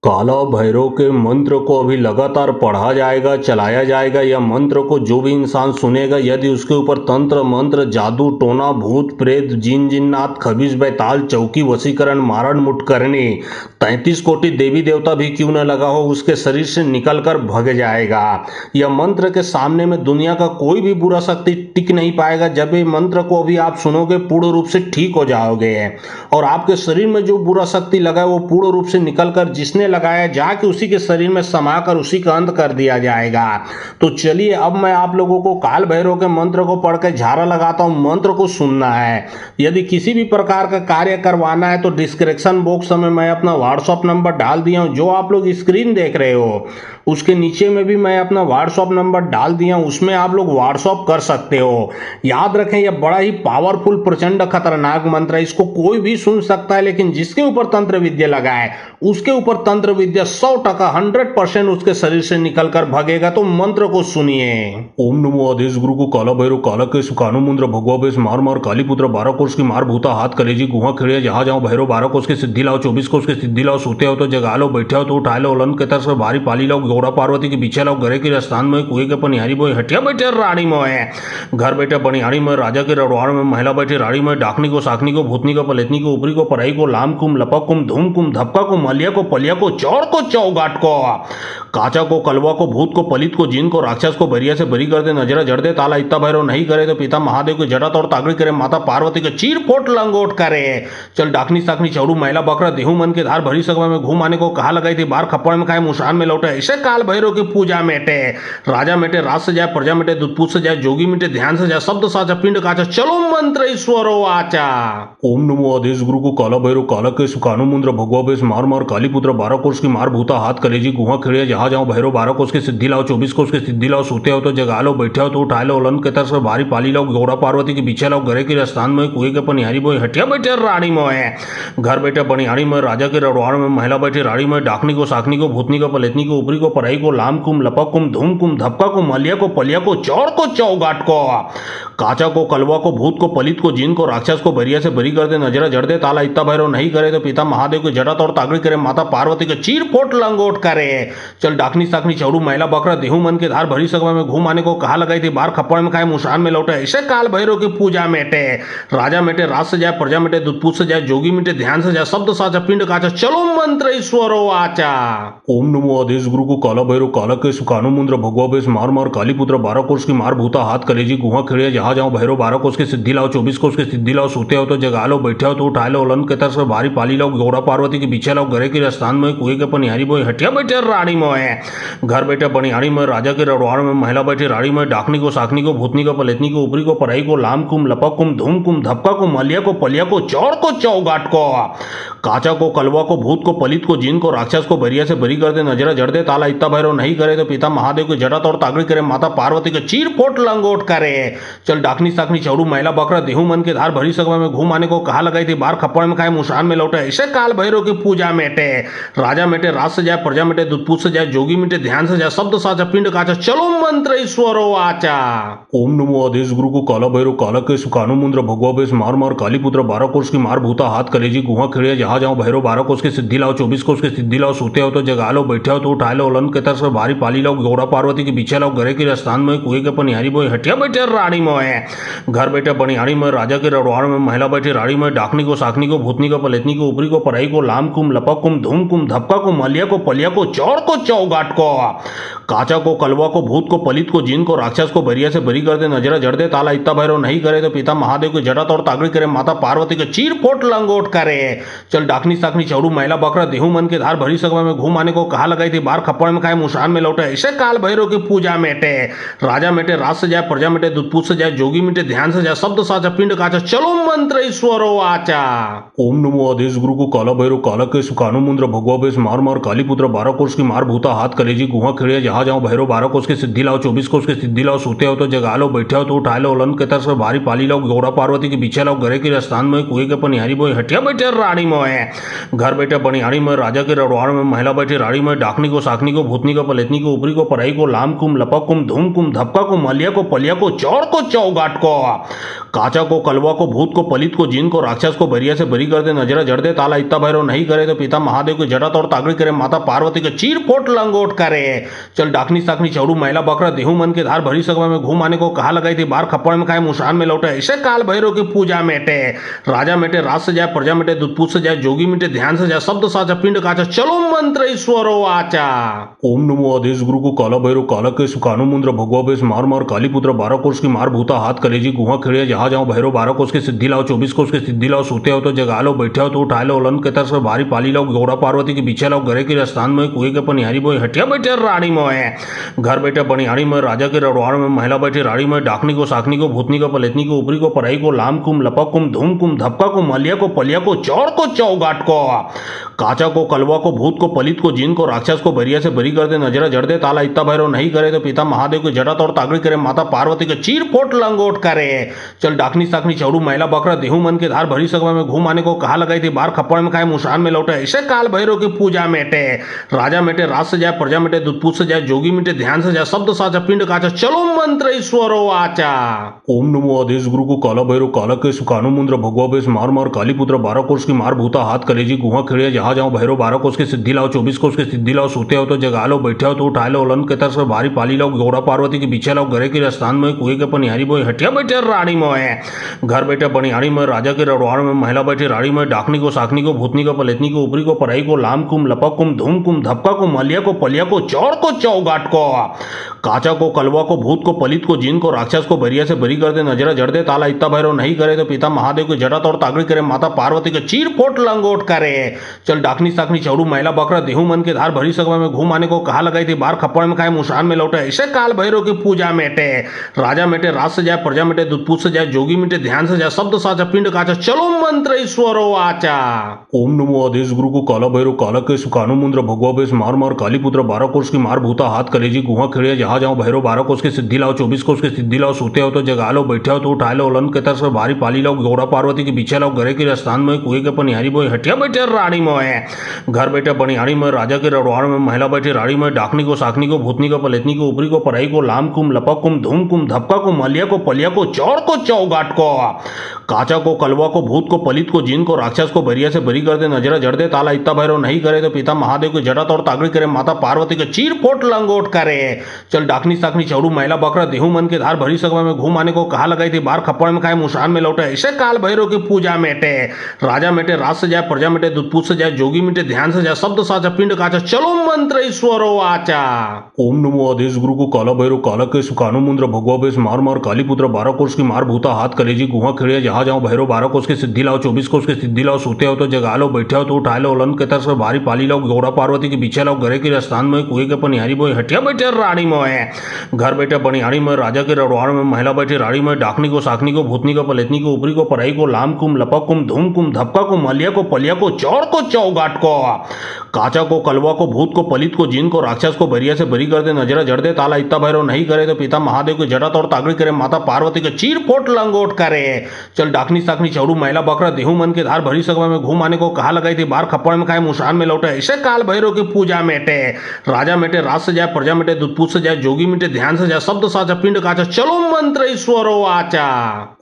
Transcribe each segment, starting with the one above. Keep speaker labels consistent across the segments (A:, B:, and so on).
A: काला भैरव के मंत्र को अभी लगातार पढ़ा जाएगा, चलाया जाएगा। यह मंत्र को जो भी इंसान सुनेगा, यदि उसके ऊपर तंत्र मंत्र, जादू टोना, भूत प्रेत, जिन जिन्नात, खबीज बैताल, चौकी वशीकरण, मारण मुट करने, 33 कोटि देवी देवता भी क्यों न लगा हो, उसके शरीर से निकलकर भग जाएगा। यह मंत्र के सामने में दुनिया का कोई भी बुरा शक्ति टिक नहीं पाएगा। जब ये मंत्र को अभी आप सुनोगे, पूर्ण रूप से ठीक हो जाओगे और आपके शरीर में जो बुरा शक्ति लगा है वो पूर्ण रूप से निकलकर जिसने लगाया जाके उसी के शरीर में समाकर उसी का अंत कर दिया जाएगा। तो चलिए अब मैं आप लोगों को काल भैरव के मंत्र को पढ़ के झाड़ा लगाता हूं। मंत्र को सुनना है। यदि किसी भी प्रकार का कार्य करवाना है तो डिस्क्रिप्शन बॉक्स में मैं अपना व्हाट्सअप नंबर डाल दिया हूं। जो आप लोग स्क्रीन देख रहे हो उसके नीचे में भी मैं अपना व्हाट्सअप नंबर डाल दिया हूं, उसमें आप लोग व्हाट्सअप कर सकते हो। याद रखें, यह बड़ा ही पावरफुल प्रचंड खतरनाक मंत्र है। इसको कोई भी सुन सकता है, लेकिन जिसके ऊपर तंत्र विद्या लगा है उसके ऊपर तंत्र विद्या 100% 100% उसके शरीर से निकलकर भगेगा। तो मंत्र को सुनिए। ओम नमो आदेश गुरु को काला भैरव काला के सुकानु मुंद्र भगवा बेस मार मार काली पुत्र 12 कोष की मार भूता हाथ कलेजी गुहा खिड़िया जहां जाओ भैरव 12 कोष की सिद्धि लाओ 24 कोष की सिद्धि लाओ सोते हो तो जगा लो बैठे हो तो उठा लो उलन के तरस भारी पाली लाओ गौड़ा पार्वती के पीछे लाओ घरे के स्थान में कुएं के पनिहारी बोए हटिया बैठे रानी मोए घर बैठे बनिहारी में राजा के रड़वाड़ में महिला बैठे रानी में डाकनी को साखनी को भूतनी को पलेतनी को ऊपरी को पराई को लाम कुम लपक कुम धूम कुम धपका को मलिया को पलिया को चौड़ को चौगाट को काचा को कलवा को भूत को पलित को जिन को राक्षस को बरिया से बरी कर दे नजरा जड़ दे ताला इतना भैरव नहीं करे तो पिता महादेव को जड़ा तोड़ तागड़ी करे माता पार्वती को चीर फोट लंगोट करे। चल डाकनी साकनी चौड़ू महिला बकरा देहू मन के धार भरी सगवा में घूम आने को कहा लगाई थी बार खप्पड़ में खाए मुशान में लौटे। ऐसे काल भैरव की पूजा मेटे राजा मेटे राज से जाए प्रजा मेटे दुधपूत से जाए जोगी मेटे ध्यान से जाए शब्द साचा पिंड काचा चलो मंत्र ईश्वरो आचा। ओम नमो आदेश गुरु को काला भैरव काला के सुकानु मुंद्र भगवा बेस मार मार काली पुत्र 12 कोष की मार भूता हाथ कलेजी गुहा खिड़िया जहां जाओ भैरव 12 कोष की सिद्धि लाओ 24 कोष की सिद्धि लाओ सोते हो तो जगा लो बैठे हो तो उठा लो उलन के तरस भारी पाली लाओ गौड़ा पार्वती के पीछे लाओ घरे के स्थान में कुएं के पनिहारी बोए हटिया बैठे रानी मोए घर बैठे बनिहारी में राजा के रड़वाड़ में महिला बैठे रानी में डाकनी को साखनी को भूतनी को पलेतनी को ऊपरी को पराई को लाम कुम लपक कुम धूम कुम धपका को मलिया को पलिया को चौड़ को चौगाट को काचा को कलवा को भूत को पलित को जिन को राक्षस को बरिया से बरी कर दे नजरा जड़ दे ताला इतना भैरव नहीं करे तो पिता महादेव को जड़ा तोड़ तागड़ी करे माता पार्वती को चीर फोट लंगोट करे। चल डाकनी साकनी चौड़ू महिला बकरा देहू मन के धार भरी सगवा में घूम आने को कहा लगाई थी बार खप्पड़ में खाए मुशान में लौटे। ऐसे काल भैरव की पूजा मेटे राजा मेटे राज से जाए प्रजा मेटे दुधपूत से जाए जोगी मेटे ध्यान से जाए शब्द साचा पिंड काचा चलो मंत्र ईश्वरो आचा। ओम नमो आदेश गुरु को काला भैरव काला के सुकानु मुंद्र भगवा बेस मार मार काली पुत्र 12 कोष की मार भूता हाथ कलेजी गुहा खिड़िया जहां जाओ भैरव 12 कोष की सिद्धि लाओ 24 कोष की सिद्धि लाओ सोते हो तो जगा लो बैठे हो तो उठा लो उलन के तरस भारी पाली लाओ गौड़ा पार्वती के पीछे लाओ घरे के स्थान में कुएं के पनिहारी बोए हटिया बैठे रानी मोए घर बैठे बनिहारी में राजा के रड़वाड़ में महिला बैठे रानी में डाकनी को साखनी को भूतनी को पलेतनी को ऊपरी को पराई को लाम कुम लपक कुम धूम कुम धपका को मलिया को पलिया को चौड़ को चौगाट को काचा को कलवा को भूत को पलित को जिन को राक्षस को बरिया से बरी कर दे नजरा जड़ दे ताला इतना भैरव नहीं करे तो पिता महादेव को जड़ा तोड़ तागड़ी करे माता पार्वती को चीर फोट लंगोट करे। चल डाकनी साकनी चौड़ू महिला बकरा देहू मन के धार भरी सगवा में घूम आने को कहा लगाई थी बार खप्पड़ में खाए मुशान में लौटे। ऐसे काल भैरव की पूजा मेटे राजा मेटे राज से जाए प्रजा मेटे दुधपूत से जाए जोगी मेटे ध्यान से जाए शब्द साचा पिंड काचा चलो मंत्र ईश्वरो आचा। ओम नमो आदेश गुरु को काला भैरव काला के सुकानु मुंद्र भगवा बेस मार मार काली पुत्र 12 कोष की मार भूता हाथ कलेजी गुहा खिड़िया जहां जाओ भैरव 12 कोष की सिद्धि लाओ 24 कोष की सिद्धि लाओ सोते हो तो जगा लो बैठे हो तो उठा लो उलन के तरस भारी पाली लाओ गौड़ा पार्वती के पीछे लाओ घरे के स्थान में कुएं के पनिहारी बोए हटिया बैठे रानी मोए घर बैठे बनिहारी में राजा के रड़वाड़ में महिला बैठे रानी में डाकनी को साखनी को भूतनी को पलेतनी को ऊपरी को पराई को लाम कुम लपक कुम धूम कुम धपका को मलिया को पलिया को चौड़ को चौगाट को काचा को कलवा को भूत को पलित को जिन को राक्षस को बरिया से बरी कर दे नजरा जड़ दे ताला इतना भैरव नहीं करे तो पिता महादेव को जड़ा तोड़ तागड़ी करे माता पार्वती को चीर फोट लंगोट करे। चल डाकनी साकनी चौड़ू महिला बकरा देहू मन के धार भरी सगवा में घूम आने को कहा लगाई थी बार खप्पड़ में खाए मुशान में लौटे। ऐसे काल भैरव की पूजा मेटे राजा मेटे राज से जाए प्रजा मेटे दुधपूत से जाए जोगी मेटे ध्यान से जाए शब्द साचा पिंड काचा चलो मंत्र ईश्वरो आचा। ओम नमो आदेश गुरु को काला भैरव काला के सुकानु मुंद्र भगवा बेस मार मार काली पुत्र 12 कोष की मार भूता हाथ कलेजी गुहा खिड़िया जहाँ जाओ भैरव 12 को उसकी सिद्धि लाओ, 24 को उसकी सिद्धि लाओ, सोते हो तो जगा लो, बैठे हो तो उठा लो, उलन के तरस भारी पाली लाओ, गौरा पार्वती के पीछे लाओ, घरे के स्थान में कुएं के पनिहारी बोए, हटिया बैठे रानी मोए, घर बैठे बनिहारी में, राजा के रड़वाड़ में, महिला बैठे रानी में, डाकनी को, साकनी को, भूतनी को, पलेतनी को, ऊपरी को, पराई को, लाम कुम, लपक कुम, धूम कुम, धपका को, मलिया को, पलिया को, चौड़ को, चौगाट को, काचा को, कलवा को, भूत को, पलित को, जिन को, राक्षस को बरिया से बरी कर दे, नजरा जड़ दे, ताला इत्ता भैरव नहीं करे तो पिता महादेव की जटा तोड़ तागड़ी करे, माता पार्वती के चीर पोट लंगोट करे। चल डाकनी साकनी चौड़ू महिला बकरा देहू मन के धार भरी सगवा में घूम आने को कहा लगाई थी, बार खप्पड़ में खाए मुशान में लौटे, ऐसे काल भैरव की पूजा मेटे, राजा मेटे, राज से जाए, प्रजा मेटे, दूधपूत से जाए, जोगी मेटे, ध्यान से जाए, शब्द साचा, पिंड काचा, चलो मंत्र ईश्वरो आचा। ओम नमो आदेश गुरु को काला भैरव, काला के सुकानु मुंद्र भगवा बेस, मार मार काली पुत्र, 12 कोष की मार भूता, हाथ कलेजी गुहा खिड़िया, जहाँ जाओ भैरव 12 कोष की सिद्धि लाओ, 24 कोष की सिद्धि लाओ, सोते हो तो जगा लो, बैठे हो तो उठा लो, उलन के तरस भारी पाली लाओ, गौरा पार्वती के पीछे लाओ, घरे के स्थान में कुएं के पनिहारी बोए, हटिया बैठे रानी मोए, घर बैठे बनिहारी में, राजा के रड़वाड़ में, महिला बैठे रानी में, डाकनी को, साकनी को, भूतनी को, पलेतनी को, ऊपरी को, पराई को, लाम कुम, लपक कुम, धूम कुम, धपका को, मलिया को, पलिया को, चौड़ को, चौगाट को, काचा को, कलवा को, भूत को, पलित को, जिन को, राक्षस को बरिया से बरी कर दे, नजरा जड़ दे, ताला इत्ता भैरव नहीं करे तो पिता महादेव की जटा तोड़ तागड़ी करे, माता पार्वती के चीर पोट लंगोट करे। चल डाकनी साकनी चौड़ू महिला बकरा देहू मन के धार भरी सगवा में घूम आने को कहा लगाई थी, बार खप्पड़ में खाए मुशान में लौटे, ऐसे काल भैरव की पूजा मेटे, राजा मेटे, राज से जाए, प्रजा मेटे, दूधपूत से जाए, जोगी मेटे, ध्यान से जाए, शब्द साचा, पिंड काचा, चलो मंत्र ईश्वरो आचा। ओम नमो आदेश गुरु को काला भैरव, काला के सुकानु मुंद्र भगवा बेस, मार मार काली पुत्र, 12 कोष की मार भूता, हाथ कलेजी गुहा खिड़िया, जहाँ जाओ भैरव 12 कोष की सिद्धि लाओ, 24 कोष की सिद्धि लाओ, सोते हो तो जगा लो, बैठे हो तो उठा लो, उलन के तरस भारी पाली लाओ, गौरा पार्वती के पीछे लाओ, घरे के स्थान में कुएं के पनिहारी बोए, हटिया बैठे रानी मोए, घर बैठे बनिहारी में, राजा के रड़वाड़ में, महिला बैठे रानी में, डाकनी को, साकनी को, भूतनी को, पलेतनी को, ऊपरी को, पराई को, लाम कुम, लपक कुम, धूम कुम, धपका को, मलिया को, पलिया को, चौड़ को, चौगाट को, काचा को, कलवा को, भूत को, पलित को, जिन को, राक्षस को बरिया से बरी कर दे, नजरा जड़ दे, ताला इत्ता भैरव नहीं करे तो पिता महादेव की जटा तोड़ तागड़ी करे, माता पार्वती के चीर पोट लंगोट करे। चल डाकनी साकनी चौड़ू महिला बकरा देहू मन के धार भरी सगवा में घूम आने को कहा लगाई थी, बार खप्पड़ में खाए मुशान में लौटे, ऐसे काल भैरव की पूजा मेटे, राजा मेटे, राज से जाए, प्रजा मेटे, दूधपूत से जाए, जोगी मेटे, ध्यान से जाए, शब्द साचा, पिंड काचा, चलो मंत्र ईश्वरो आचा। ओम नमो आदेश गुरु को काला भैरव, काला के सुकानु मुंद्र भगवा बेस, मार मार काली पुत्र, 12 कोष की मार भूता, हाथ कलेजी गुहा खिड़िया, जहाँ जाओ भैरव 12 कोष की सिद्धि लाओ, 24 कोष की सिद्धि लाओ, सोते हो तो जगा लो, बैठे हो तो उठा लो, उलन के तरस भारी पाली लाओ, गौरा पार्वती के पीछे लाओ, घरे के स्थान में कुएं के पनिहारी बोए, हटिया बैठे रानी मोए, घर बैठे बनिहारी में, राजा के रड़वाड़ में, महिला बैठे रानी में, डाकनी को, साकनी को, भूतनी को, पलेतनी को, ऊपरी को, पराई को, लाम कुम, लपक कुम, धूम कुम, धपका को, मलिया को, पलिया को, चौड़ को, चौगाट को, काचा को, कलवा को, भूत को, पलित को, जिन को, राक्षस को बरिया से बरी कर दे, नजरा जड़ दे, ताला इत्ता भैरव नहीं करे तो पिता महादेव की जटा तोड़ तागड़ी करे, माता पार्वती के चीर पोट लंगोट करे। चल डाकनी साकनी चौड़ू महिला बकरा देहू मन के धार भरी सगवा में घूम आने को कहा लगाई थी, बार खप्पड़ में खाए मुशान में लौटे, ऐसे काल भैरव की पूजा मेटे, राजा मेटे, राज से जाए, प्रजा मेटे, दूधपूत से जाए, जोगी मेटे, ध्यान से जाए, शब्द साचा, पिंड काचा, चलो मंत्र ईश्वरो आचा। ओम नमो आदेश गुरु को काला भैरव, काला के सुकानु मुंद्र भगवा बेस, मार मार काली पुत्र, 12 कोष की मार भूता, हाथ कलेजी गुहा खिड़िया, जहाँ जाओ भैरव 12 कोष की सिद्धि लाओ, 24 कोष की सिद्धि लाओ, सोते हो तो जगा लो, बैठे हो तो उठा लो, उलन के तरस भारी पाली लाओ, गौरा पार्वती के पीछे लाओ, घरे के स्थान में कुएं के पनिहारी बोए, हटिया बैठे रानी मोए, घर बैठे बनिहारी में, राजा के रड़वाड़ में, महिला बैठे रानी में, डाकनी को, साकनी को, भूतनी को, पलेतनी को, ऊपरी को, पराई को, लाम कुम, लपक कुम, धूम कुम, धपका को, मलिया को, पलिया को, चौड़ को, चौगाट को, काचा को, कलवा को, भूत को, पलित को, जिन को, राक्षस को बरिया से बरी कर दे, नजरा जड़ दे, ताला इत्ता भैरव नहीं करे तो पिता महादेव की जटा तोड़ तागड़ी करे, माता पार्वती के चीर पोट लंगोट करे। चल डाकनी साकनी चौड़ू महिला बकरा देहू मन के धार भरी सगवा में घूम आने को कहा लगाई थी, बार खप्पड़ में खाए मुशान में लौटे, ऐसे काल भैरव की पूजा मेटे, राजा मेटे, राज से जाए, प्रजा मेटे, दूधपूत से जाए, जोगी मेटे, ध्यान से जाए, शब्द साचा, पिंड काचा, चलो मंत्र ईश्वरो आचा।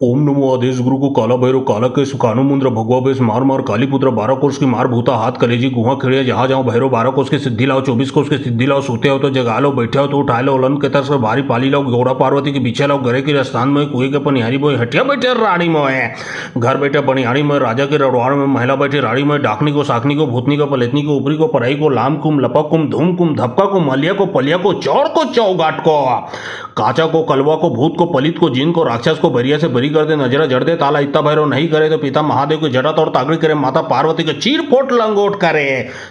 A: ओम नमो आदेश गुरु को काला भैरव, काला के सुकानु मुंद्र भगवा बेस, मार मार काली पुत्र, 12 कोष की मार भूता, हाथ कलेजी गुहा खिड़िया, जहाँ जाओ भैरव 12 कोष की सिद्धि लाओ, 24 कोष की सिद्धि लाओ, सोते हो तो जगा लो, बैठे हो तो उठा लो, उलन के तरस भारी पाली लाओ, गौरा पार्वती के पीछे लाओ, घरे के स्थान में कुएं के पनिहारी बोए, हटिया बैठे रानी मोए, घर बैठे बनिहारी में, राजा के रड़वाड़ में, महिला बैठे रानी में, डाकनी को, साकनी को, भूतनी को, पलेतनी को, ऊपरी को, पराई को, लाम कुम, लपक कुम, धूम कुम, धपका को, मलिया को, पलिया को, चौड़ को, चौगाट को, काचा को कलवा को भूत को पलित को जिन को राक्षस को बरिया से बरी कर दे नजरा जड़ दे ताला इत्ता भैरव नहीं करे तो पिता महादेव की जटा तोड़ तागड़ी करे माता पार्वती के चीर फोट लंगोट करे।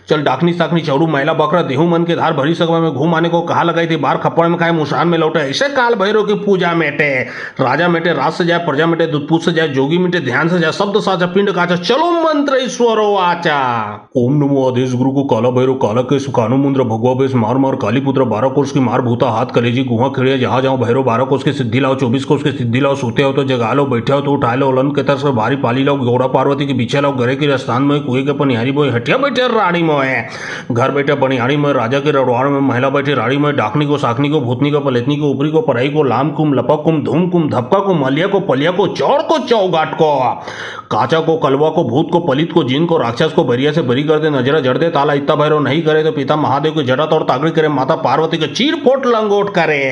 A: चल डाकनी साकनी चौड़ू महिला बकरा देहू मन के धार भरी सगवा में घूम आने को कहा लगाई थी बार खप्पड़ में खाए मुशान में लौटे ऐसे काल भैरव की पूजा मेटे राजा मेटे राज से जाए प्रजा मेटे दूधपूत से जाए जोगी मेटे ध्यान से जाए शब्द साचा पिंड काचा चलो मंत्र ईश्वरो आचा। ओम नमो आदेश गुरु को काला भैरव काला के सुकानु मुंद्र भगवा बेस मार मार काली पुत्र 12 कोष की मार भूता हाथ कलेजी गुहा खिड़िया जहां जाओ भैरव 12 कोष की सिद्धि लाओ 24 कोष की सिद्धि लाओ सोते हो तो जगा लो बैठे हो तो उठा लो उलन के तरफ से भारी पाली लाओ गौड़ा पार्वती के पीछे लाओ घरे के स्थान में कुएं के पनिहारी बोए हटिया बैठे रानी मोए घर बैठे पनिहारी में राजा के रड़वाड़ में महिला बैठे रानी में डाकनी को साकनी को भूतनी को पलेतनी को ऊपरी को पराई को लाम कुम लपक कुम धूम कुम धपका को मलिया को पलिया को चौड़ को चौगाट को काचा को कलवा को भूत को पलित को जिन को राक्षस को बरिया से बरी कर दे नजरा जड़ दे ताला इत्ता भैरव नहीं करे तो पिता महादेव की जटा तोड़ तागड़ी करे माता पार्वती के चीर फोट लंगोट करे।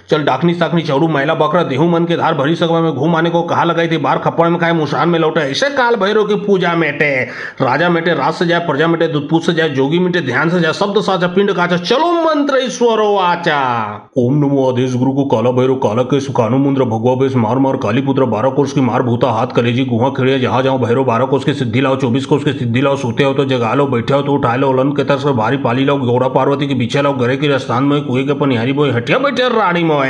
A: चल डाकनी साकनी चौड़ू महिला बकरा देहू मन के धार भरी सगवा में घूम आने को कहा लगाई थी बार खप्पड़ में खाए मुशान में लौटे ऐसे काल भैरव की पूजा मेटे राजा मेटे राज से जाए प्रजा मेटे दूधपूत से जाए जोगी मेटे ध्यान से जाए शब्द साचा पिंड काचा चलो मंत्र ईश्वरो आचा। ओम नमो आदेश गुरु को काला भैरव काला के सुकानु मुंद्र भगवा बेस मार मार काली पुत्र 12 कोष की मार भूता हाथ कलेजी गुहा खिड़िया जहां जाओ भैरव 12 कोष की सिद्धि लाओ 24 कोष की सिद्धि लाओ सोते हो तो जगा लो बैठे हो तो उठा लो उलन के तरफ से भारी पाली लाओ गौड़ा पार्वती के पीछे लाओ घरे के स्थान में कुएं के पनिहारी बोए हटिया बैठे रानी मोए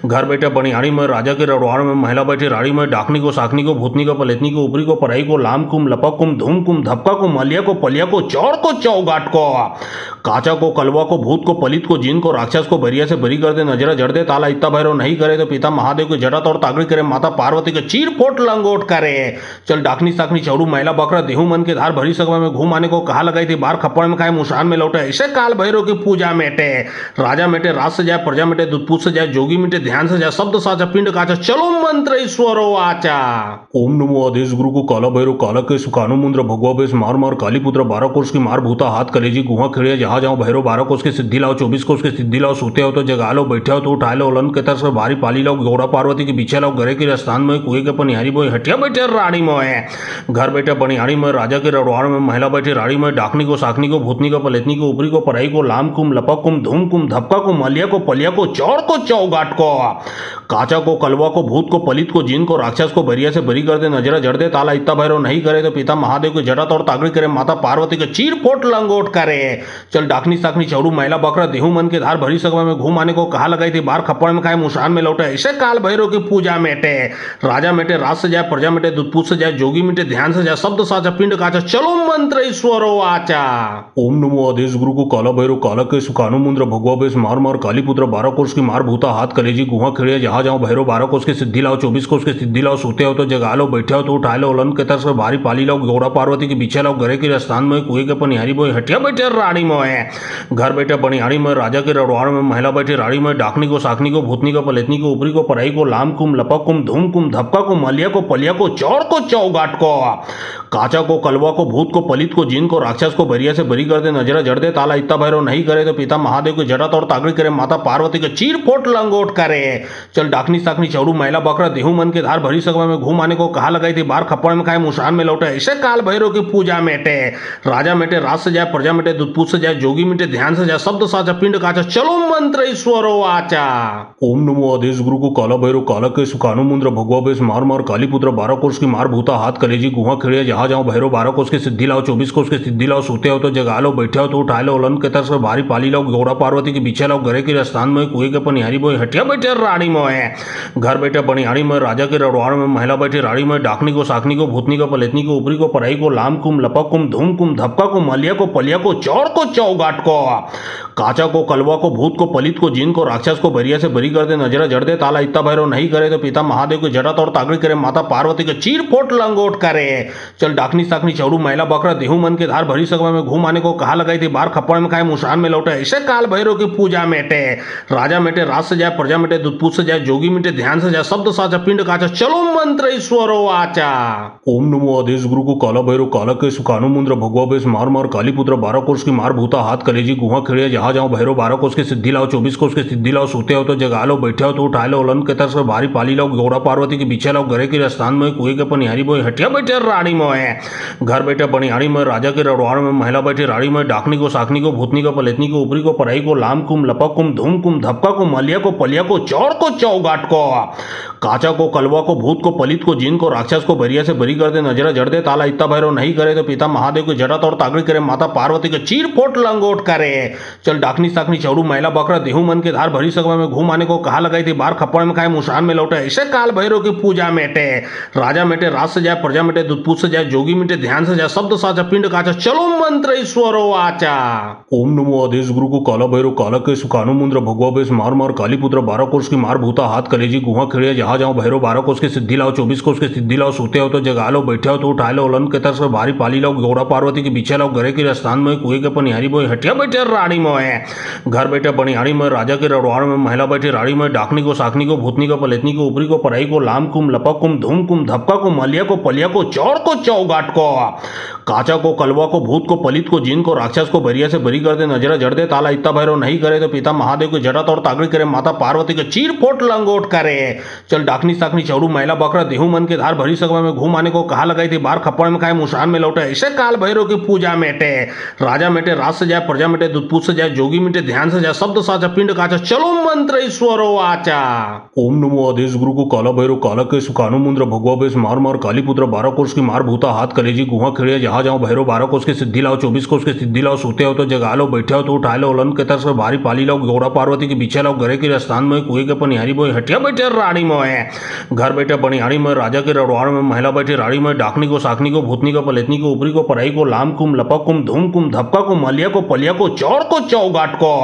A: घर बैठे पनिहारी में राजा के रड़वाड़ में महिला बैठे रानी में डाकनी को साकनी को भूतनी को पलेतनी को ऊपरी को पराई को लाम कुम लपक कुम धूम कुम धपका को मलिया को पलिया को चौड़ को चौगाट को काचा को कलवा को भूत को पलित को जिन को राक्षस को बरिया से बरी कर दे नजरा जड़ दे ताला इत्ता भैरव नहीं करे तो पिता महादेव की जटा तोड़ तागड़ी करे माता पार्वती के चीर फोट लंगोट करे। चल डाकनी साकनी चौड़ू महिला बकरा देहू मन के धार भरी सगवा में घूम आने को कहा लगाई थी बार खप्पड़ में खाए मुशान में लौटे ऐसे काल भैरव की पूजा मेटे राजा मेटे राज से जाए प्रजा मेटे दूधपूत से जाए जोगी मेटे ध्यान से जाए शब्द साचा पिंड काचा चलो मंत्र ईश्वरो आचा। ओम नमो आदेश गुरु को काला भैरव काला के सुकानु मुंद्र भगवा बेस मार मार काली पुत्र 12 कोष की मार भूता हाथ कलेजी गुहा खिड़िया जहां जाओ भैरव 12 कोष की सिद्धि लाओ 24 कोष की सिद्धि लाओ सोते हो तो जगा लो बैठे हो तो उठा लो उलन के तरफ से भारी पाली लाओ गौड़ा पार्वती के पीछे लाओ घरे के स्थान में कुएं के पनिहारी बोए हटिया बैठे रानी मोए घर बैठे पनिहारी में राजा के रड़वाड़ में महिला बैठे रानी में डाकनी को साकनी को भूतनी को पलेतनी को ऊपरी को पराई को लाम कुम लपक कुम धूम कुम धपका को मलिया को पलिया को चौड़ को चौगाट को काचा को कलवा को भूत को पलित को जिन को राक्षस को बरिया से बरी कर दे नजरा जड़ दे ताला इत्ता भैरव नहीं करे तो पिता महादेव की जटा तोड़ तागड़ी करे माता पार्वती के चीर फोट लंगोट करे। चल डाकनी साकनी चौड़ू महिला बकरा देहू मन के धार भरी सगवा में घूम आने को कहा लगाई थी बार खप्पड़ में खाए मुशान में लौटे ऐसे काल भैरव की पूजा मेटे राजा मेटे राज से जाए प्रजा मेटे दूधपूत से जाए जोगी मेटे ध्यान से जाए शब्द साचा पिंड काचा चलो मंत्र ईश्वरो आचा। ओम नमो आदेश गुरु को काला भैरव काला के सुकानु मुंद्र भगवा बेस मार मार काली पुत्र 12 कोष की मार भूता हाथ कलेजी गुहा खिड़िया जहां जाओ भैरव 12 कोष की सिद्धि लाओ 24 कोष की सिद्धि लाओ सोते हो तो जगा लो बैठे हो तो उठा लो उलन के तरफ से भारी पाली लाओ गौड़ा पार्वती के पीछे लाओ घरे के स्थान में कुएं के पनिहारी बोए हटिया बैठे रानी मोए घर बैठे पनिहारी में राजा के रड़वाड़ में महिला बैठे रानी में डाकनी को साकनी को भूतनी को पलेतनी को ऊपरी को पराई को लाम कुम लपक कुम धूम कुम धपका को मलिया को पलिया को चौड़ को चौगाट को काचा को कलवा को भूत को पलित को जिन को राक्षस को बरिया से बरी कर दे नजरा जड़ दे ताला इत्ता भैरव नहीं करे तो पिता महादेव की जटा तोड़ तागड़ी करे माता पार्वती के चीर फोट लंगोट करे। चल डाकनी साकनी चौड़ू महिला बकरा देहू मन के धार भरी सगवा में घूम आने को कहा लगाई थी बार खप्पड़ में खाए मुशान में लौटे ऐसे काल भैरव की पूजा मेटे राजा मेटे राज से जाए प्रजा मेटे दूधपूत से जाए जोगी मेटे ध्यान से जाए शब्द साचा पिंड काचा चलो मंत्र ईश्वरो आचा। ओम नमो आदेश गुरु को काला भैरव काला के सुकानु मुंद्र भगवा बेस मार मार काली पुत्र 12 कोष की मार भूता हाथ कलेजी गुहा खिड़िया जहां जाओ भैरव 12 कोष की सिद्धि लाओ 24 कोष की सिद्धि लाओ सोते हो तो जगा लो बैठे हो तो उठा लो उलन के तरफ से भारी पाली लाओ गौड़ा पार्वती के पीछे लाओ घरे के स्थान में कुएं के पनिहारी बोए हटिया बैठे रानी मोए घर बैठे पनिहारी में राजा के रड़वाड़ में महिला बैठे रानी में डाकनी को साकनी को भूतनी को पलेतनी को ऊपरी को पराई को लाम कुम लपक कुम धूम कुम धपका को मलिया को पलिया को चौड़ को चौगाट को काचा को कलवा को भूत को पलित को जिन को राक्षस को बरिया से बरी कर दे नजरा जड़ दे ताला इत्ता भैरव नहीं करे तो पिता महादेव की जटा तोड़ तागड़ी करे माता पार्वती के चीर फोट लंगोट करे। चल डाकनी साकनी चौड़ू महिला बकरा देहू मन के धार भरी सगवा में घूम आने को कहा लगाई थी बार खप्पड़ में खाए मुशान में लौटे ऐसे काल भैरव की पूजा मेटे राजा मेटे राज से जाए प्रजा मेटे दूधपूत से जाए जोगी मेटे ध्यान से जाए शब्द साचा पिंड काचा चलो मंत्र ईश्वरो आचा। ओम नमो आदेश गुरु को काला भैरव काला के सुकानु मुंद्र भगवा बेस मार मार काली पुत्र 12 कोष की मार भूता हाथ कलेजी गुहा खिड़िया जहाँ जाओ भैरव 12 कोस के सिद्धि लाओ 24 कोस के सिद्धि लाओ सोते हो तो जगा लो बैठे हो तो उठा लो उलन के तरफ से भारी पाली लाओ गौरा पार्वती के पीछे लाओ घरे के स्थान में कुएं के पनिहारी बोए हटिया बैठे रानी मोए घर बैठे बनिहारी में राजा के रड़वाड़ में महिला बैठे रानी में डाकनी को साखनी को भूतनी को पलेतनी को ऊपरी को पराई को लाम कुम लपक कुम धूम कुम धपका को मलिया को पलिया को चौड़ को चौगाट को काचा को कलवा को भूत को पलित को जिन को राक्षस को बरिया से बरी कर दे नजरा जड़ दे ताला इतना भैरव नहीं करे तो पिता महादेव की जटा तोड़ तागड़ी करे माता पार्वती के चीर फोट लंगोट करे चल डाकनी साकनी चौड़ू महिला बकरा देहू मन के धार भरी सभा में घूम आने को कहा लगाई थी बार खप्पड़ में खाए मुशान में लौटे ऐसे काल भैरव की पूजा मेटे राजा मेटे राज से जाए प्रजा मेटे दूधपूत से जाए जोगी मेटे ध्यान से जाए शब्द साचा पिंड काचा चलो मंत्र ईश्वरो आचा ओम नमो आदेश गुरु को काला भैरव काला के सुकानु मुंद्र भगवा बेस मार मार काली पुत्र 12 कोस की मार भूता हाथ कलेजी गुहा खिड़िया जहाँ जाओ भैरव 12 कोस के सिद्धि लाओ 24 कोस के सिद्धि लाओ सोते हो तो जगा लो बैठे हो तो उठा लो उलन के तरफ से भारी पाली लाओ गौरा पार्वती के पीछे लाओ घरे के स्थान में कुएं के पनिहारी बोए हटिया बैठे रानी मोए घर बैठे बनिहारी में राजा के रड़वाड़ में महिला बैठे रानी में डाकनी को साखनी को भूतनी को पलेतनी को ऊपरी को पराई को लाम कुम लपक कुम धूम कुम धपका को मलिया को पलिया को चौड़ को चौगाट को काचा को कलवा को भूत को पलित को जिन को राक्षस को बरिया से बरी कर दे नजरा जड़ दे ताला इतना भैरव नहीं करे तो पिता महादेव की जटा तोड़ तागड़ी करे माता पार्वती के चीर फोट लंगोट करे चल डाकनी साकनी चौड़ू महिला बकरा देहू मन के धार भरी सभा में घूम आने को कहा लगाई थी बार खप्पड़ में खाए मुशान में लौटे ऐसे काल भैरव की पूजा मेटे राजा मेटे राज से जाए प्रजा मेटे दूधपूत से जाए जोगी मेटे ध्यान से जाए शब्द साचा पिंड काचा चलो मंत्र ईश्वरो आचा ओम नमो आदेश गुरु को काला भैरव काला के सुकानु मुंद्र भगवा बेस मार मार काली पुत्र 12 कोस की मार भूता हाथ कलेजी गुहा खिड़िया जहाँ जाओ भैरव 12 कोस के सिद्धि लाओ 24 कोस के सिद्धि लाओ सोते हो तो जगा लो बैठे हो तो उठा लो उलन के तरफ से भारी पाली लाओ गौरा पार्वती के पीछे लाओ घरे के स्थान में कुएं के पनिहारी बोए हटिया बैठे रानी मोए घर बैठे बनिहारी में राजा के रड़वाड़ में महिला बैठे रानी में डाकनी को साखनी को भूतनी को पलेतनी को ऊपरी को पराई को लाम कुम लपक कुम धूम कुम धपका को मलिया को पलिया को चौड़ को चौगाट को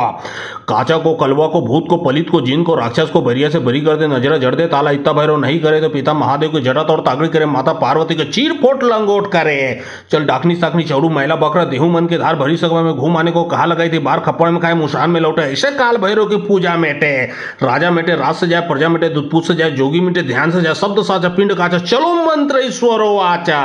A: काचा को कलवा को भूत को पलित को जिन को राक्षस को बरिया से बरी कर दे नजरा जड़ दे ताला इतना भैरव नहीं करे तो पिता महादेव की जटा तोड़ तागड़ी करे माता पार्वती के चीर फोट लंगोट करे चल डाकनी साकनी चौड़ू महिला बकरा देहू मन के धार भरी सभा में घूम आने को कहा लगाई थी बार खप्पड़ में खाए मुशान में लौटे ऐसे काल भैरव की पूजा मेटे राजा मेटे राज से जाए प्रजा मेटे दूधपूत से जाए जोगी मेटे ध्यान से जाए शब्द साचा पिंड काचा चलो मंत्र ईश्वरो आचा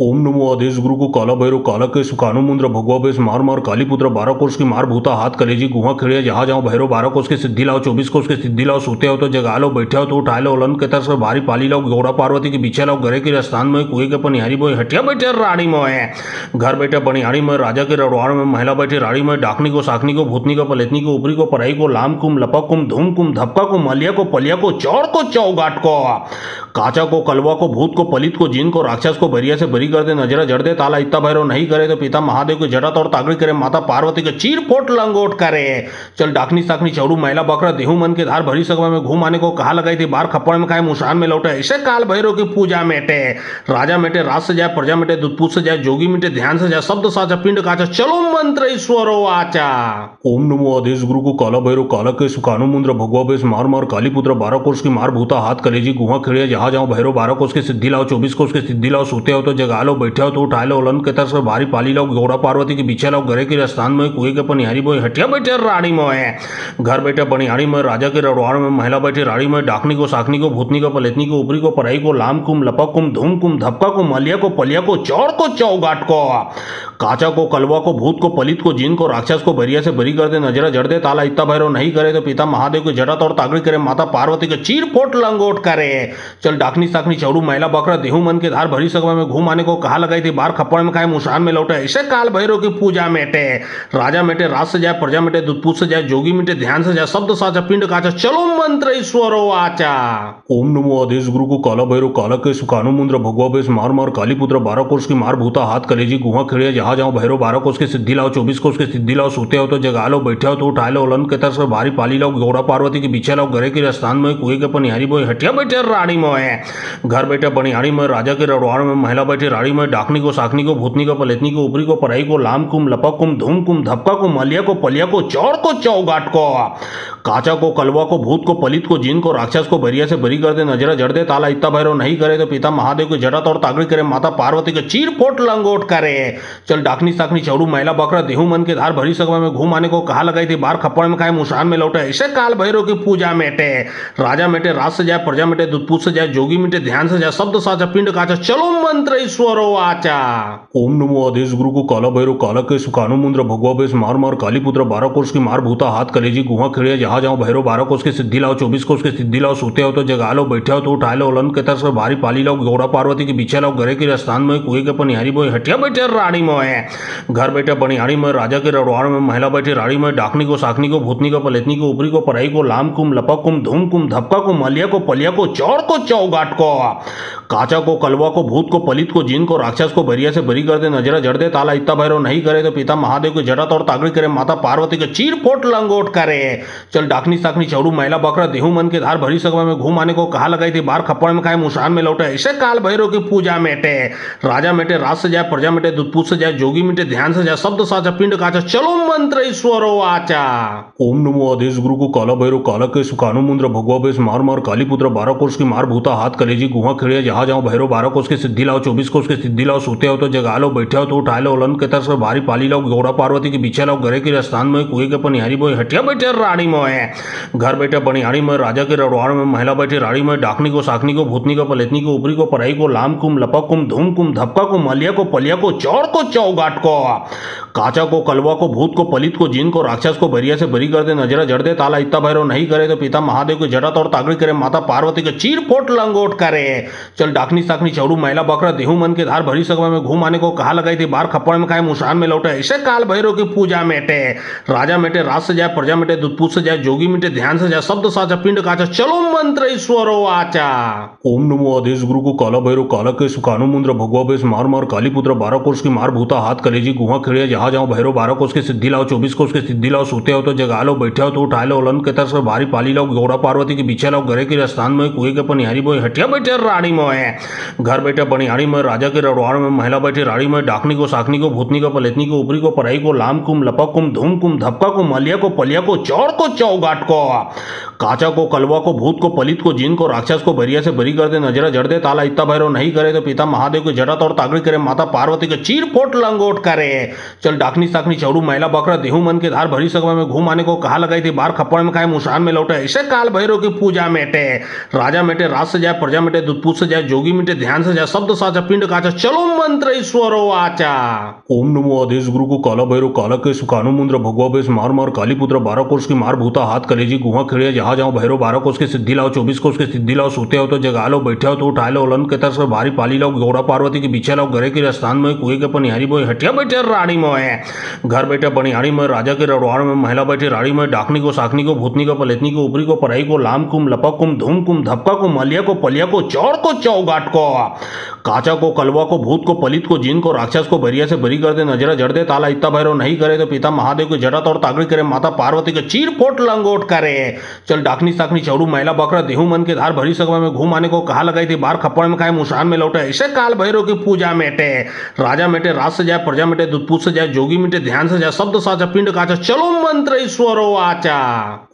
A: ओम नमो आदेश गुरु को काला भैरव काला के सुकानु मुंद्र भगवा बेस मार मार काली पुत्र 12 कोस की मार भूता हाथ कलेजी गुहा खिड़िया जहाँ जाओ भैरव 12 कोस के सिद्धि लाओ 24 कोस के सिद्धि लाओ सोते हो तो जगा लो बैठे हो तो उठा लो उलन के तरफ से भारी पाली लाओ गौरा पार्वती के पीछे लाओ घरे के स्थान में कुएं के पनिहारी बोए हटिया बैठे रानी मोए घर बैठे बनिहारी में राजा के रड़वाड़ में महिला बैठे रानी में डाकनी को साखनी को भूतनी को पलेतनी को ऊपरी को पराई को लाम कुम लपक कुम धूम कुम धपका को मलिया को पलिया को चौड़ को चौगाट को काचा को कलवा को भूत को पलित को जिन को राक्षस को बरिया से बरी कर दे नजरा जड़ दे ताला इतना भैरव नहीं करे तो पिता महादेव की जटा तोड़ तागड़ी करे माता पार्वती के चीर फोट लंगोट करे चल डाकनी साकनी चौड़ू महिला बकरा देहू मन के धार भरी सभा में घूम आने को कहा लगाई थी बार खप्पड़ में खाए मुशान में लौटे ऐसे काल भैरव की पूजा मेटे राजा मेटे राज से जाए प्रजा मेटे दूधपूत से जाए जोगी मेटे ध्यान से जाए शब्द साचा पिंड काचा चलो मंत्र ईश्वरो आचा ओम नमो आदेश गुरु को काला भैरव काला के सुकानु मुंद्र भगवा बेस मार मार काली पुत्र 12 कोस की मार भूता हाथ कलेजी गुहा खिड़िया जहाँ जाओ भैरव 12 कोस के सिद्धि लाओ 24 कोस के सिद्धि लाओ सोते हो तो जगा लो बैठे हो तो उठा लो उलन के तरफ से भारी पाली लाओ गौरा पार्वती के पीछे लाओ घरे के स्थान में कुएं के पनिहारी बोए हटिया बैठे रानी मोए घर बैठे बनिहारी में राजा के रड़वाड़ में महिला बैठे रानी में डाकनी को साखनी को भूतनी को पलेतनी को ऊपरी को पराई को लाम कुम लपक कुम धूम कुम धपका को मलिया को पलिया को चौड़ को चौगाट को काचा को कलवा को भूत को पलित को जिन को राक्षस को बरिया से बरी कर दे नजरा जड़ दे ताला इतना भैरव नहीं करे तो पिता महादेव की जटा तोड़ तागड़ी करे माता पार्वती के चीर फोट लंगोट करे चल डाकनी साकनी चौड़ू महिला बकरा देहू मन के धार भरी सभा में घूम आने को कहा लगाई थी बार खप्पड़ में खाए मुशान में लौटे ऐसे काल भैरव की पूजा मेटे राजा मेटे राज से जाए प्रजा मेटे दूधपूत से जाए जोगी मेटे ध्यान से जाए शब्द साचा पिंड काचा चलो मंत्र ईश्वरो आचा ओम नमो आदेश गुरु को काला भैरव काला के सुकानु मुंद्र भगवा बेस मार मार काली पुत्र 12 कोस की मार भूता हाथ कलेजी गुहा खिड़िया जहाँ जाओ भैरव 12 कोस के सिद्धि लाओ 24 कोस के सिद्धि लाओ सोते हो तो जगा लो बैठे हो तो उठा लो उलन के तरफ से भारी पाली लाओ गौरा पार्वती के पीछे लाओ घरे के स्थान में कुएं के पनिहारी बोए हटिया बैठे रानी मोए घर बैठे बनिहारी में राजा के रड़वाड़ में महिला बैठे रानी में डाकनी को साखनी को भूतनी को पलेतनी को ऊपरी को पराई को लाम कुम लपक कुम धूम कुम धपका को मलिया को पलिया को चौड़ चौगाट को। काचा को कलवा को भूत को पलित को जिन को राक्षस को बरिया से बरी कर दे, नजरा जड़ दे, ताला इत्ता भैरव नहीं करे तो पिता महादेव की जटा तोड़ तागड़ी करे, माता पार्वती के चीर फोट लंगोट करे। चल डाकनी साकनी चौड़ू महिला बकरा देहू मन के धार भरी सगवा में घूम आने को कहा लगाई थी, बार खप्पड़ में खाए मुशान में लौटे, ऐसे काल भैरव की पूजा मेटे। राजा मेटे राज से जाए, प्रजा मेटे दूधपूत से जाए, जोगी मेटे ध्यान से जाए, शब्द साचा पिंड काचा, चलो मंत्र ईश्वरो आचा। ओम नमो आदेश गुरु को काला भैरव काला के सुकानु मुंद्र भगवा बेस मार मार काली पुत्र 12 कोष की मार भूता हाथ कलेजी गुहा खिड़िया जहां जाओ भैरव 12 कोष की सिद्धि लाओ 24 कोष की सिद्धि लाओ, सोते हो तो जगा लो, बैठे हो तो उठा लो, उलन के तरस भारी पाली लाओ, गौड़ा पार्वती के पीछे लाओ, घरे के स्थान में कुएं के पनिहारी बोए, हटिया बैठे रानी मोए, घर बैठे बनिहारी में, राजा के रड़वाड़ में, महिला बैठी रानी में, डाकनी को साकनी को भूतनी को पलेतनी को ऊपरी को पराई को, लाम कुम लपक कुम धूम कुम धपका को, मलिया को पलिया को, चौड़ को चौगाट को। काचा को कलवा को भूत को पलित को जिन को राक्षस को बरिया से बरी कर दे, नजरा जड़ दे, ताला इत्ता भैरव नहीं करे तो पिता महादेव की जटा तोड़ तागड़ी करे, माता पार्वती के चीर फोट लंगोट करे। चल डाकनी साकनी चौड़ू महिला बकरा देहू मन के धार भरी सगवा में घूम आने को कहा लगाई थी, बार खप्पड़ में खाए मुशान में लौटे, ऐसे काल भैरव की पूजा मेटे। राजा मेटे राज से जाए, प्रजा मेटे दूधपूत से जाए, जोगी मेटे ध्यान से जाए, शब्द साचा पिंड काचा, चलो मंत्र ईश्वरो आचा। ओम नमो आदेश गुरु को काला भैरव काला के सुकानु मुंद्र भगवा बेस मार मार काली पुत्र 12 कोष की मार भूता हाथ कलेजी गुहा खिड़िया जहां जाओ भैरव 12 कोष की सिद्धि लाओ 24 कोष की सिद्धि लाओ, सोते हो तो जगा लो, बैठे हो तो उठा लो, उलन के तरस भारी पाली लाओ, गौड़ा पार्वती के पीछे लाओ, घरे के स्थान में कुएं के पनिहारी बोए, हटिया बैठे रानी मोए, घर बैठे बनिहारी में, राजा के रड़वाड़ में, महिला बैठी रानी में, डाकनी को साकनी को भूतनी को पलेतनी को, ऊपरी को पराई को, लाम कुम लपक कुम धूम कुम धपका को, मलिया को पलिया को, चौड़ को चौगाट को। काचा को कलवा को भूत को पलित को जिन को राक्षस को बरिया से बरी कर दे, नजरा जड़ दे, ताला इत्ता भैरव नहीं करे तो पिता महादेव की जटा तोड़ तागड़ी करे, माता पार्वती के चीर फोट लंगोट करे। चल डाकनी साकनी चौड़ू महिला बकरा देहू मन के धार भरी सगवा में घूम आने को कहा लगाई थी, बार खप्पड़ में खाए मुशान में लौटे, ऐसे काल भैरव की पूजा मेटे। राजा मेटे राज से जाए, प्रजा मेटे दूधपूत से जाए, जोगी मेटे ध्यान से जाए, शब्द साचा पिंड काचा, चलो मंत्र ईश्वरो आचा। ओम नमो आदेश गुरु को काला भैरव काला के सुकानु मुंद्र भगवा बेस मार मार काली पुत्र 12 कोष की मार भूता हाथ कलेजी गुहा खिड़िया जहां जाओ भैरव 12 कोष की सिद्धि लाओ 24 कोष की सिद्धि लाओ, सोते हो तो जगा लो, बैठे हो तो उठा लो, उलन के तरस भारी पाली लाओ, गौड़ा पार्वती के पीछे लाओ, घरे के स्थान में कुएं के पनिहारी बोए, हटिया बैठे रानी मोए, घर बैठे बनिहारी में, राजा के रड़वाड़ में, महिला बैठी रानी में, डाकनी को साकनी को भूतनी को पलेतनी को, ऊपरी को पराई को, लाम कुम लपक कुम धूम कुम धपका को, मलिया को पलिया को, चौड़ को चौगाट को। काचा को कलवा को भूत को पलित को जिन को राक्षस को बरिया से बरी कर दे, नजरा जड़ दे, ताला इत्ता भैरव नहीं करे तो पिता महादेव की जटा तोड़ तागड़ी करे, माता पार्वती के चीर फोट लंगोट करे। चल डाकनी साकनी चौड़ू महिला बकरा देहू मन के धार भरी सगवा में घूम आने को कहा लगाई थी, बार खप्पड़ में खाए मुशान में लौटे, ऐसे काल भैरव की पूजा मेटे। राजा मेटे राज से जाए, प्रजा मेटे दूधपूत से जाए, जोगी मेटे ध्यान से जाए, शब्द साचा पिंड काचा, चलो मंत्र ईश्वरो आचा। ओम नमो आदेश गुरु को काला भैरव काला के सुकानु मुंद्र भगवा बेस मार मार काली पुत्र 12 कोष की मार भूता हाथ कलेजी गुहा खिड़िया जहां जाओ भैरव 12 कोष की सिद्धि लाओ 24 कोष की सिद्धि लाओ, सोते हो तो जगा लो, बैठे हो तो उठा लो, उलन के तरस भारी पाली लाओ, गौड़ा पार्वती के पीछे लाओ, घरे के स्थान में कुएं के पनिहारी बोए, हटिया बैठे रानी मोए, घर बैठे बनिहारी में, राजा के रड़वाड़ में, महिला बैठी रानी में, डाकनी को साकनी को भूतनी को पलेतनी को, ऊपरी को पराई को, लाम कुम लपक कुम धूम कुम धपका को, मलिया को पलिया को, चौड़ को चौगाट को। काचा को कलवा को भूत को पलित को जिन को राक्षस को बरिया से बरी कर दे, नजरा जड़ दे, ताला इत्ता भैरव नहीं करे तो पिता महादेव की जटा तोड़ तागड़ी करे, माता पार्वती के चीर फोट लंगोट करे। चल डाकनी साकनी चौड़ू महिला बकरा देहू मन के धार भरी सगवा में घूम आने को कहा लगाई थी, बार खप्पड़ में खाए मुशान में लौटे, ऐसे काल भैरव की पूजा मेटे। राजा मेटे राज से जाए, प्रजा मेटे दूधपूत से जाए, जोगी मेटे ध्यान से जाए, शब्द साचा पिंड काचा, चलो मंत्र ईश्वरो आचा।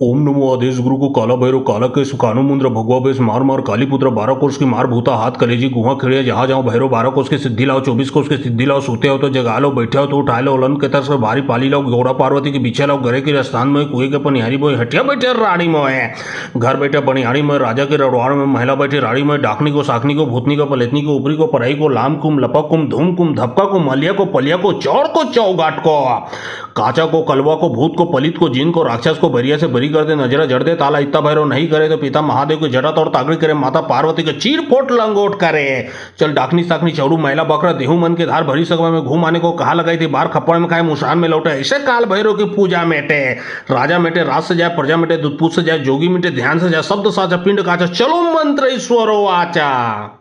A: ओम नमो आदेश गुरु को काला भैरव काला के सुकानु मुंद्र भगवा बेस मार मार काली पुत्र 12 कोष की मार भूता हाथ कलेजी गुहा खिड़िया जहां जाओ भैरव 12 कोष की सिद्धि लाओ 24 कोष की सिद्धि लाओ, सोते हो तो जगा लो, बैठे हो तो उठा लो, उलन के तरस भारी पाली लाओ, गौड़ा पार्वती के पीछे लाओ, घरे के स्थान में कुएं के पनिहारी बोए, हटिया बैठे रानी मोए, घर बैठे बनिहारी में, राजा के रड़वाड़ में, महिला बैठी रानी में, डाकनी को साकनी को भूतनी को पलेतनी को, ऊपरी को पराई को, लाम कुम लपक कुम धूम कुम धपका को, मलिया को पलिया को, चौड़ को चौगाट को। काचा को कलवा को भूत को पलित को जिन को राक्षस को बरिया से बरी कर दे, नजरा जड़ दे, ताला इत्ता भैरव नहीं करे तो पिता महादेव की जटा तोड़ तागड़ी करे, माता पार्वती के चीर फोट लंगोट करे। चल डाकनी साकनी चौड़ू महिला बकरा देहू मन के धार भरी सगवा में घूम आने को कहा लगाई थी, बार खप्पड़ में खाए मुशान में लौटे, ऐसे काल भैरव की पूजा मेटे। राजा मेटे राज से जाए, प्रजा मेटे दूधपूत से जाए, जोगी मेटे ध्यान से जाए, शब्द साचा पिंड काचा, चलो मंत्र ईश्वरो आचा।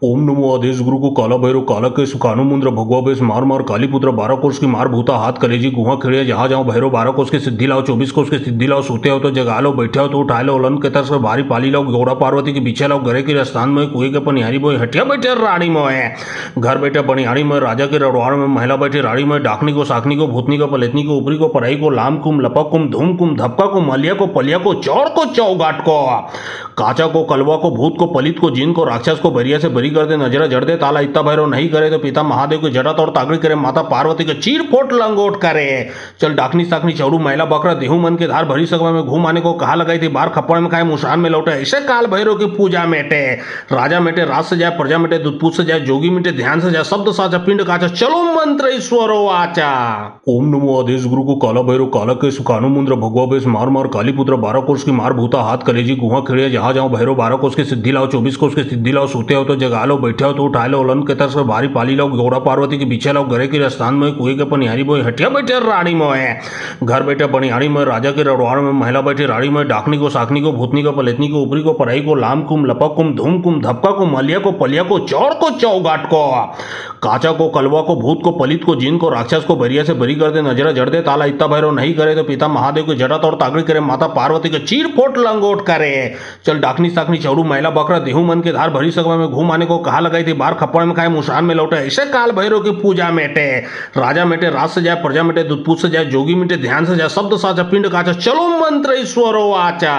A: ओम नमो आदेश गुरु को काला भैरव काला के सुकानु मुंद्र भगवा बेस मार मार काली पुत्र 12 कोष की मार भूता हाथ कलेजी गुहा खिड़िया जहां जाओ भैरव 12 कोष की सिद्धि लाओ 24 कोष की सिद्धि लाओ, सोते हो तो जगा लो, बैठे हो तो उठा लो, उलन के तरस भारी पाली लाओ, गौड़ा पार्वती के पीछे लाओ, घरे के स्थान में कुएं के पनिहारी बोए, हटिया बैठे रानी मोए, घर बैठे बनिहारी में, राजा के रड़वाड़ में, महिला बैठी रानी में, डाकनी को साकनी को भूतनी को पलेतनी को, ऊपरी को पराई को, लाम कुम लपक कुम कुम धूम कुम धपका को मलिया को पलिया को चौर को चौगाट को काचा को कलवा को भूत को पलित को जिन को राक्षस को बरिया से बरी कर दे नजरा जड़ दे ताला इत्ता भैरव नहीं करे तो पिता महादेव की जटा तोड़ तागड़ी करे माता पार्वती के चीर फोट लंगोट करे। चल डाकनी साकनी चौड़ू महिला बकरा देहू मन के धार भरी सगवा में घूम आने को कहा लगाई थी बार खप्पड़ में खाए मुशान में लौटे ऐसे काल भैरव की पूजा मेटे राजा मेटे राज से जाए प्रजा मेटे दूध पूछ से जाए जोगी मेटे ध्यान से जाए शब्द साचा पिंड काचा चलो मंत्र ईश्वरो आचा। ओम नमो आदेश गुरु को काला भैरव काला के सुकानु मुंद्र भगवा बेस मार मार काली पुत्र 12 कोष की मार भूता हाथ कलेजी गुहा खिड़िया जहां जाओ भैरव 12 कोष की सिद्धि लाओ 24 कोष की सिद्धि लाओ सोते हो तो जगा लो बैठे हो तो उठा लो उलन के तरस में भारी पाली लाओ गौड़ा पार्वती के पीछे लाओ घरे के स्थान में कुएं के पनिहारी बोए हटिया बैठे रानी मोए घर बैठे पनिहारी में राजा के रड़वाड़ में महिला बैठे रानी में डाकनी को साकनी को भूतनी को पलेतनी को ऊपरी को पराई को लाम कुम लपक कुम धूम कुम धपका को मलिया को पलिया को चौर को चौगाट को काचा को कलवा को भूत को पलित को जिन को राक्षस को बरिया से बरी कर दे नजरा जड़ दे ताला इत्ता भैरव नहीं करे तो पिता महादेव की जटा तोड़ तागड़ी करे माता पार्वती के चीर फोट लंगोट करे। चल डाकनी साकनी चौड़ू महिला बकरा देहू मन के धार भरी सगवा में घूम आने को कहा लगाई थी बार खप्पड़ में खाए मुशान में लौटे ऐसे काल भैरव की पूजा मेटे राजा मेटे राज से जाए प्रजा मेटे दूध पूछ से जाए जोगी मेटे ध्यान से जाए शब्द साचा पिंड काचा चलो मंत्र ईश्वरो आचा।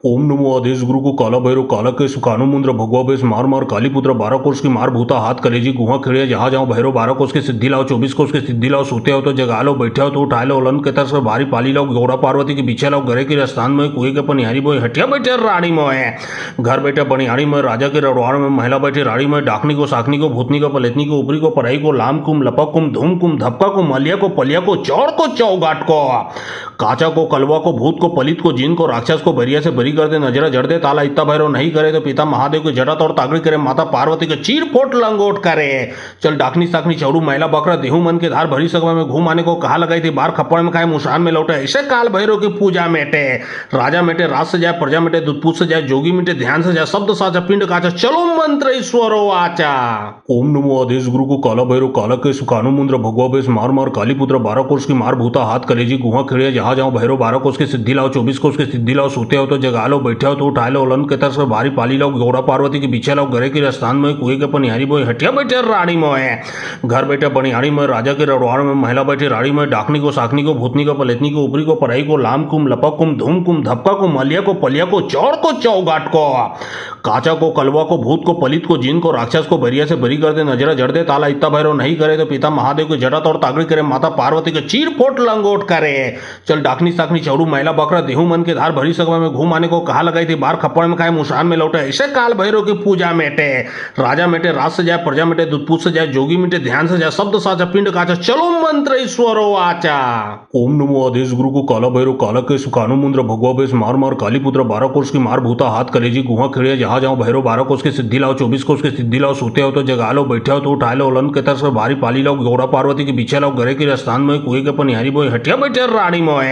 A: ओम नमो आदेश गुरु को काला भैरव काला के सुकानु मुंद्र भगवा बेस मार मार काली पुत्र 12 कोष की मार भूता हाथ कलेजी गुहा खिड़िया जहां जाओ भैरव 12 कोष की सिद्धि लाओ 24 कोष की सिद्धि लाओ सोते हो तो जगा लो बैठे हो तो उठा लो उलन के तरस में भारी पाली लाओ गौड़ा पार्वती के पीछे लाओ घरे के स्थान में कुएं के पनिहारी बोए हटिया बैठे रानी मोए घर बैठे पनिहारी में राजा के रड़वाड़ में महिला बैठे रानी में डाकनी को साकनी को भूतनी को पलेतनी को ऊपरी को पराई को लाम कुम लपक कुम धूम कुम धपका को मलिया को पलिया को चौर को चौगाट को काचा को कलवा को भूत को पलित को जिन को राक्षस को बरिया से बरी कर दे नजरा जड़ दे ताला इत्ता भैरव नहीं करे तो पिता महादेव की जटा तोड़ तागड़ी करे माता पार्वती के चीर फोट लंगोट करे। चल डाकनी साकनी चौड़ू महिला बकरा देहू मन के धार भरी सगवा में घूम आने को कहा लगाई थी बार खप्पड़ में खाए मुशान में लौटे ऐसे काल भैरव की पूजा मेटे राजा मेटे राज से जाए प्रजा मेटे दूध पूछ से जाए जोगी मेटे ध्यान से जाए शब्द साचा पिंड काचा चलो मंत्र ईश्वरो आचा। ओम नमो आदेश गुरु को काला भैरव काला के सुकानु मुंद्र भगवा बेस मार मार काली पुत्र 12 कोष की मार भूता हाथ कलेजी गुहा खिड़िया जहां जाओ भैरव 12 कोष की सिद्धि लाओ 24 कोष की सिद्धि लाओ सोते हो तो जगा लो बैठे हो तो उठा लो उलन के तरस में भारी पाली लाओ गौड़ा पार्वती के पीछे लाओ घरे के स्थान में कुएं के पनिहारी बोए हटिया बैठे रानी मोए घर बैठे पनिहारी में राजा के रड़वाड़ में महिला बैठे रानी में डाकनी को साकनी को भूतनी को पलेतनी को ऊपरी को पराई को लाम कुम लपक कुम धूम कुम धपका को मलिया को पलिया को चौर को चौगाट को काचा को कलवा को भूत को पलित को जिन को राक्षस को बरिया से बरी कर दे नजरा जड़ दे ताला इत्ता भैरव नहीं करे तो पिता महादेव की जटा तोड़ तागड़ी करे माता पार्वती के चीर फोट लंगोट करे। चल डाकनी साकनी चौड़ू महिला बकरा देहू मन के धार भरी सगवा में घूम आने को कहा लगाई थी बार खप्पड़ में खाए मुशान में लौटे ऐसे काल भैरव की पूजा मेटे राजा मेटे राज से जाए प्रजा मेटे दूध पूछ से जाए जोगी मेटे ध्यान से जाए शब्द साचा पिंड काचा चलो मंत्र ईश्वरो आचा। ओम नमो आदेश गुरु को काला भैरव काला के सुकानु मुंद्र भगवा बेस मार मार काली पुत्र 12 कोष की मार भूता हाथ कलेजी गुहा खिड़िया जहां जाओ भैरव 12 कोष की सिद्धि लाओ 24 कोष की सिद्धि लाओ सोते हो तो जगा लो बैठे हो तो उठा लो उलन के तरस में भारी पाली लाओ गौड़ा पार्वती के पीछे लाओ घरे के स्थान में कुएं के पनिहारी बोए हटिया बैठे रानी मोए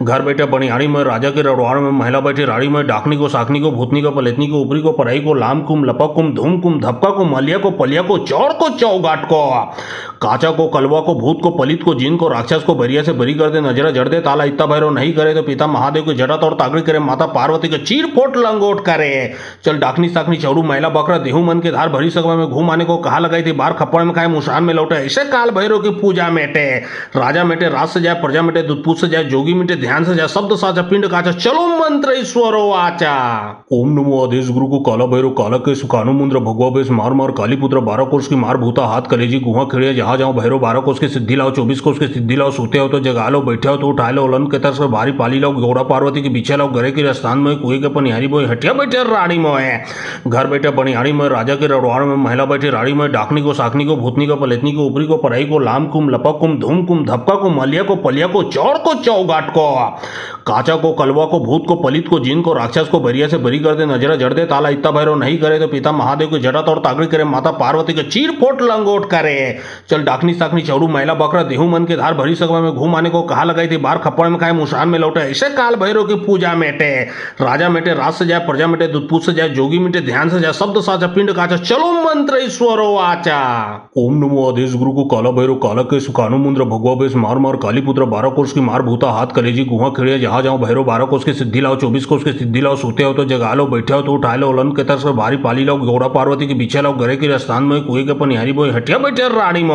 A: घर बैठे पनिहारी में राजा के रड़वाड़ में महिला बैठे रानी में डाकनी को साकनी को भूतनी को पलेतनी को ऊपरी को पराई को लाम कुम लपक कुम धूम कुम धपका को मलिया को पलिया को चौर को चौगाट को काचा को कलवा को भूत को पलित को जिन को राक्षस को बरिया से बरी कर दे नजरा जड़ दे ताला इत्ता भैरव नहीं करे तो पिता महादेव की जटा तोड़ तागड़ी करे माता पार्वती के चीर फोट लंगोट करे। चल डाकनी साकनी चौड़ू महिला बकरा देहू मन के धार भरी सगवा में घूम आने को कहा लगाई थी बार खप्पड़ में खाए मुशान में लौटे ऐसे काल भैरव की पूजा मेटे राजा मेटे राज से जाए प्रजा मेटे दूध पूछ से जाए जोगी मेटे ध्यान से जाए शब्द साचा पिंड काचा चलो मंत्र ईश्वरो आचा। ओम नमो आदेश गुरु को काला भैरव काला के सुकानु मुंद्र भगवा बेस मार मार काली पुत्र 12 कोष की मार भूता हाथ कलेजी गुहा खिड़िया जहां जाओ भैरव 12 कोष की सिद्धि लाओ 24 कोष की सिद्धि लाओ सोते हो तो जगा लो बैठे हो तो उठा लो उलन के तरस में भारी पाली लाओ गौड़ा पार्वती के पीछे लाओ घरे के स्थान में कुएं के पनिहारी बोए हटिया बैठे रानी मोए घर बैठे पनिहारी में राजा के रड़वाड़ में महिला बैठे रानी में डाकनी को साकनी को भूतनी को पलेतनी को ऊपरी को पराई को लाम कुम लपक कुम धूम कुम धपका को मलिया को पलिया को चौर को चौगाट को काचा को कलवा को भूत को पलित को जिन को राक्षस को बरिया से बरी कर दे नजरा जड़ दे ताला इत्ता भैरव नहीं करे तो पिता महादेव की जटा तोड़ तागड़ी करे माता पार्वती के चीर फोट लंगोट करे। चल डाकनी साकनी चौड़ू महिला बकरा देहू मन के धार भरी सगवा में घूम आने को कहा लगाई थी बार खप्पड़ में खाए मुशान में लौटे ऐसे काल भैरव की पूजा मेटे राजा मेटे राज से जाए प्रजा मेटे दूध पूछ से जाए जोगी मेटे ध्यान से जाए शब्द साचा पिंड काचा चलो मंत्र ईश्वरो आचा। ओम नमो आदेश गुरु को काला भैरव काला के सुकानु मुंद्र भगवा बेस मार मार काली पुत्र 12 कोष की मार भूता हाथ कलेजी गुहा खिड़िया जहां जाओ भैरव 12 कोष की सिद्धि लाओ 24 कोष की सिद्धि लाओ सोते हो तो जगा लो बैठे हो तो उठा लो उलन के तरस में भारी पाली लाओ गौड़ा पार्वती के पीछे लाओ घरे के स्थान में कुएं के पनिहारी बोए हटिया बैठे रानी मोए